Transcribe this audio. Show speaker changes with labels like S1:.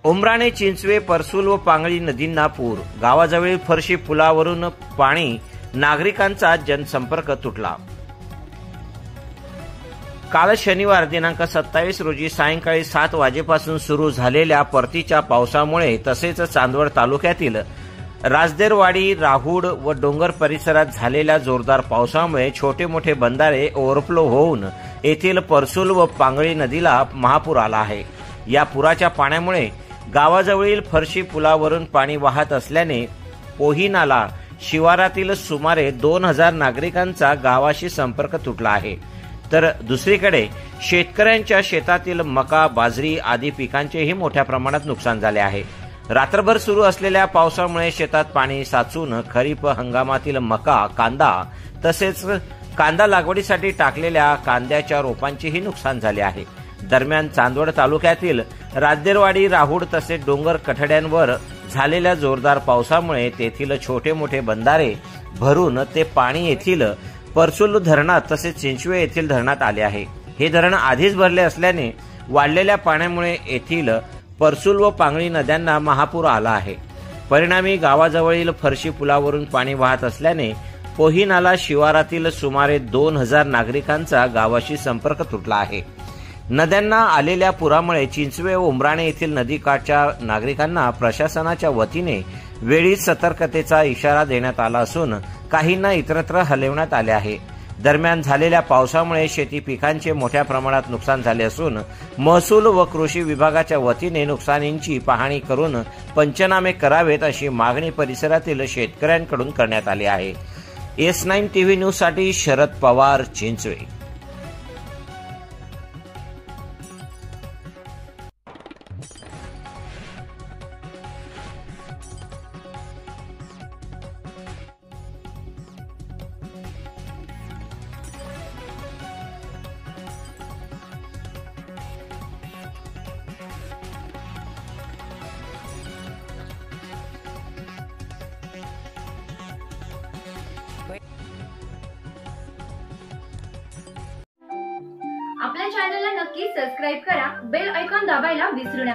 S1: उमराणे, चिंचवे, परसूल व पांगळी नदींना पूर. गावाजवळील फरशी पुलावरून पाणी. नागरिकांचा जनसंपर्क तुटला. काल शनिवार दिनांक 27 रोजी सायंकाळी 7 वाजेपासून सुरू झालेल्या परतीच्या पावसामुळे तसेच चांदवड तालुक्यातील राजदेरवाडी, राहुड व डोंगर परिसरात झालेल्या जोरदार पावसामुळे छोटे मोठे बंधारे ओव्हरफ्लो होऊन येथील परसूल व पांगळी नदीला महापूर आला आहे. या पुराच्या पाण्यामुळे गावाजवळील फरशी पुलावरून पाणी वाहत असल्याने पोहिनाला शिवारातील सुमारे 2000 नागरिकांचा गावाशी संपर्क तुटला आहे. तर दुसरीकडे शेतकऱ्यांच्या शेतातील मका, बाजरी आदी पिकांचेही मोठ्या प्रमाणात नुकसान झाले आहे. रात्रभर सुरू असलेल्या पावसामुळे शेतात पाणी साचून खरीप हंगामातील मका, कांदा तसेच कांदा लागवडीसाठी टाकलेल्या कांद्याच्या रोपांचेही नुकसान झाले आहे. दरम्यान चांदवड तालुक्यातील राजदेरवाडी, राहुड तसेच डोंगर कठड्यांवर झालेल्या जोरदार पावसामुळे तेथील छोटे मोठे बंधारे भरून ते पाणी येथील परसूल धरणात तसेच चिंचवे येथील धरणात आले आहे. हे धरण आधीच भरले असल्याने वाढलेल्या पाण्यामुळे येथील परसूल व पांगळी नद्यांना महापूर आला आहे. परिणामी गावाजवळील फरशी पुलावरून पाणी वाहत असल्याने पोहिनाला शिवारातील सुमारे 2000 नागरिकांचा गावाशी संपर्क तुटला आहे. नद्यांना आलेल्या पुरामुळे चिंचवे व उमराणे येथील नदीकाठच्या नागरिकांना प्रशासनाच्या वतीने वेळीच सतर्कतेचा इशारा देण्यात आला असून काहींना इतरत्र हलवण्यात आले आहे. दरम्यान झालेल्या पावसामुळे शेती पिकांचे मोठ्या प्रमाणात नुकसान झाले असून महसूल व कृषी विभागाच्या वतीने नुकसानींची पाहणी करून पंचनामे करावेत अशी मागणी परिसरातील शेतकऱ्यांकडून करण्यात आली आहे. S9 TV न्यूज साठी शरद पवार, चिंचवे.
S2: आपल्या चॅनलला नक्की सबस्क्राइब करा. बेल आयकॉन दाबायला विसरू नका.